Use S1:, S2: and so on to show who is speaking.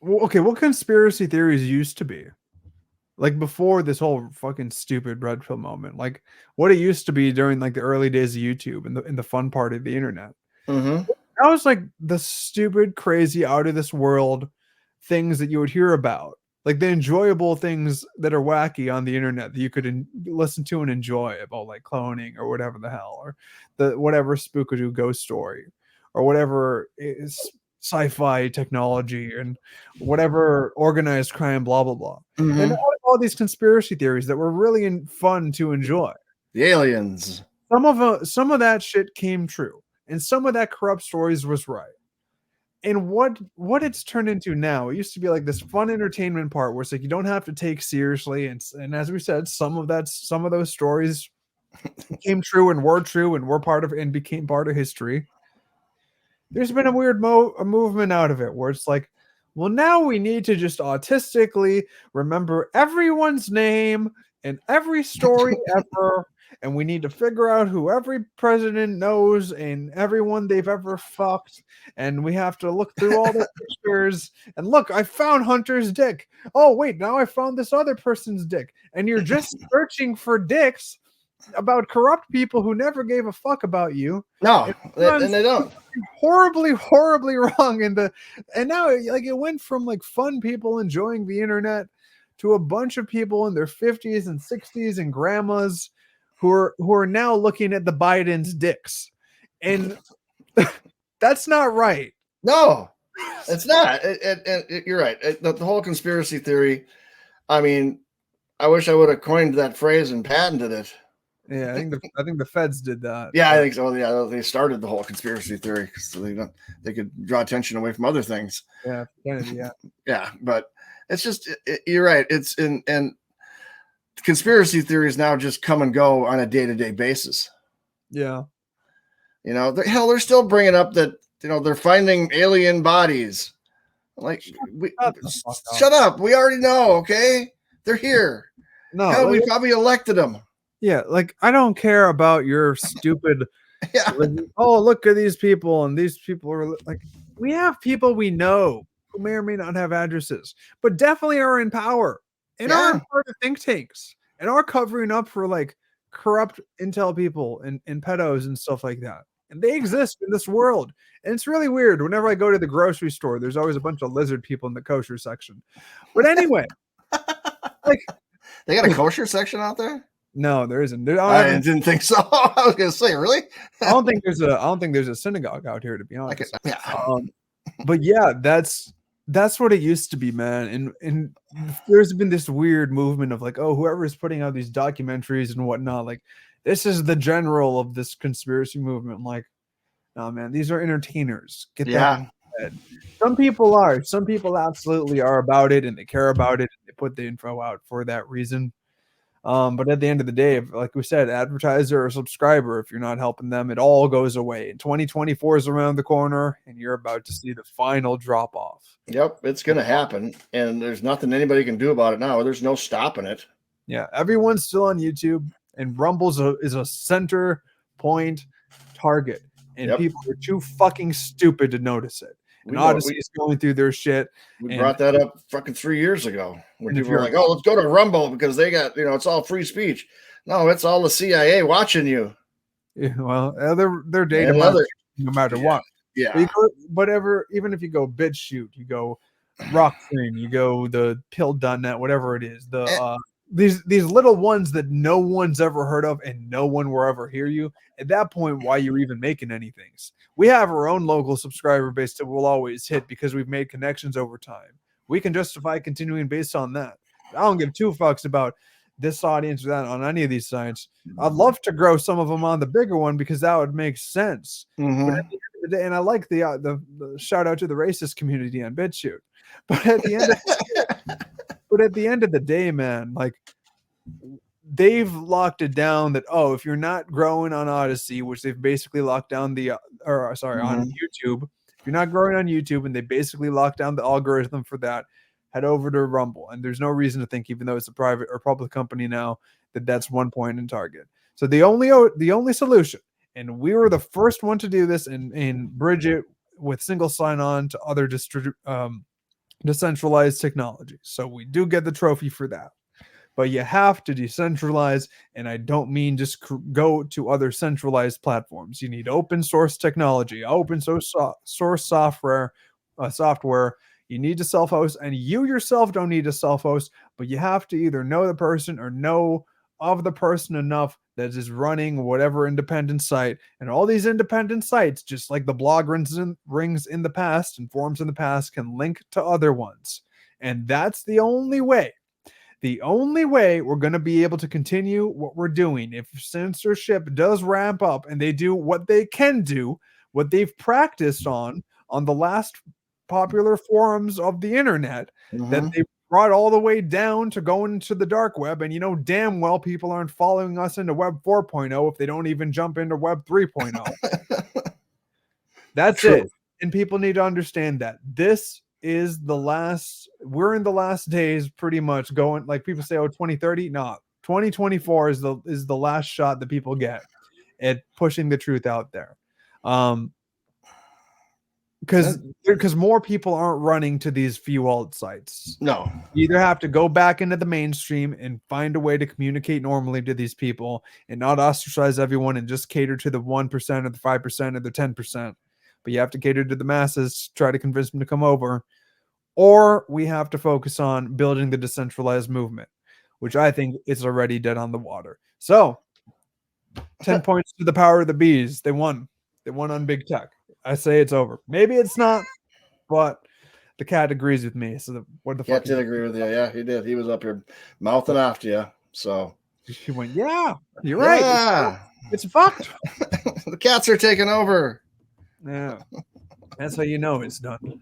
S1: Well, okay, what conspiracy theories used to be? Like before this whole fucking stupid red pill moment, like what it used to be during like the early days of YouTube and the fun part of the internet.
S2: Mm-hmm.
S1: That was like the stupid, crazy, out of this world things that you would hear about, like the enjoyable things that are wacky on the internet that you could listen to and enjoy about, like cloning or whatever the hell, or the whatever spookadoo ghost story, or whatever is sci-fi technology and whatever organized crime, blah blah blah. And
S2: Mm-hmm.
S1: all these conspiracy theories that were really fun to enjoy.
S2: The aliens.
S1: Some of that shit came true, and some of that corrupt stories was right. And what it's turned into now, it used to be like this fun entertainment part where it's like you don't have to take seriously, and as we said, some of those stories came true and were true and were part of and became part of history. There's been a weird a movement out of it where it's like, well, now we need to just autistically remember everyone's name and every story ever, and we need to figure out who every president knows and everyone they've ever fucked, and we have to look through all the pictures and look, I found Hunter's dick. Oh wait, now I found this other person's dick, and you're just searching for dicks about corrupt people who never gave a fuck about you.
S2: No, and they don't.
S1: Horribly, horribly wrong in the, and now like it went from like fun people enjoying the internet to a bunch of people in their 50s and 60s and grandmas who are now looking at the Biden's dicks. And that's not right.
S2: No, it's not. You're right. The whole conspiracy theory. I mean, I wish I would have coined that phrase and patented it.
S1: Yeah, I think the feds did that.
S2: Yeah, I think so. Yeah, they started the whole conspiracy theory because they could draw attention away from other things.
S1: Yeah, Kennedy, yeah.
S2: Yeah, but it's just you're right. It's and conspiracy theories now just come and go on a day-to-day basis.
S1: Yeah.
S2: You know, they're still bringing up that they're finding alien bodies. Like, shut up. We already know. Okay, they're here.
S1: No,
S2: hell, we probably elected them.
S1: Yeah, like I don't care about your stupid.
S2: Yeah.
S1: Like, oh, look at these people, and these people are like, we have people we know who may or may not have addresses, but definitely are in power and are in part of think tanks and are covering up for like corrupt intel people and pedos and stuff like that. And they exist in this world. And it's really weird. Whenever I go to the grocery store, there's always a bunch of lizard people in the kosher section. But anyway,
S2: like they got a kosher section out there?
S1: No, there isn't.
S2: I didn't think so. I was gonna say, really?
S1: I don't think there's a synagogue out here, to be honest.
S2: Yeah.
S1: But yeah, that's what it used to be, man. And there's been this weird movement of like, oh, whoever is putting out these documentaries and whatnot, like this is the general of this conspiracy movement. I'm like, no, man, these are entertainers. Get that. Some people are. Some people absolutely are about it and they care about it. And they put the info out for that reason. But at the end of the day, if, like we said, advertiser or subscriber, if you're not helping them, it all goes away. And 2024 is around the corner, and you're about to see the final drop off.
S2: Yep, it's going to happen, and there's nothing anybody can do about it now. There's no stopping it.
S1: Yeah, everyone's still on YouTube, and Rumble is a center point target, and people are too fucking stupid to notice it. And Odyssey is going through their shit.
S2: We brought that up fucking 3 years ago when people were like, "Oh, let's go to Rumble because they got it's all free speech." No, it's all the CIA watching you.
S1: Yeah, well, their data, no matter what.
S2: Yeah.
S1: Whatever, even if you go BitChute, you go Rockstream, you go the Pill.net, whatever it is, these little ones that no one's ever heard of and no one will ever hear you. At that point, why you're even making anything? We have our own local subscriber base that we'll always hit because we've made connections over time. We can justify continuing based on that. I don't give two fucks about this audience or that on any of these sites. I'd love to grow some of them on the bigger one because that would make sense.
S2: Mm-hmm.
S1: But at the end of the day, and I like the shout out to the racist community on BitChute. But at the end of the day, man, like they've locked it down that if you're not growing on Odyssey, which they've basically locked down on YouTube, if you're not growing on YouTube and they basically locked down the algorithm for that, head over to Rumble. And there's no reason to think, even though it's a private or public company now, that's one point in target. So the only solution, and we were the first one to do this and bridge it with single sign-on to other decentralized technology. So we do get the trophy for that. But you have to decentralize, and I don't mean just go to other centralized platforms. You need open source technology, open source software. You need to self-host, and you yourself don't need to self-host, but you have to either know the person or know of the person enough that is running whatever independent site. And all these independent sites, just like the blog rings in the past and forums in the past, can link to other ones. And that's the only way we're going to be able to continue what we're doing. If censorship does ramp up and they do what they can do, what they've practiced on the last popular forums of the internet, that they brought all the way down to going to the dark web. And you know damn well people aren't following us into Web 4.0 if they don't even jump into Web 3.0. That's
S2: True.
S1: it. And people need to understand that this is we're in the last days, pretty much going, like people say, 2030. No, 2024 is the last shot that people get at pushing the truth out there. Because more people aren't running to these few alt sites.
S2: No.
S1: You either have to go back into the mainstream and find a way to communicate normally to these people and not ostracize everyone and just cater to the 1% or the 5% or the 10%. But you have to cater to the masses, try to convince them to come over. Or we have to focus on building the decentralized movement, which I think is already dead on the water. So 10 points to the power of the bees. They won on big tech. I say it's over. Maybe it's not, but the cat agrees with me. So what the fuck?
S2: Cat did agree with you. Yeah, he did. He was up here mouthing off to you. So
S1: she went, yeah, you're right.
S2: Yeah.
S1: It's fucked.
S2: The cats are taking over.
S1: Yeah. That's how you know it's done.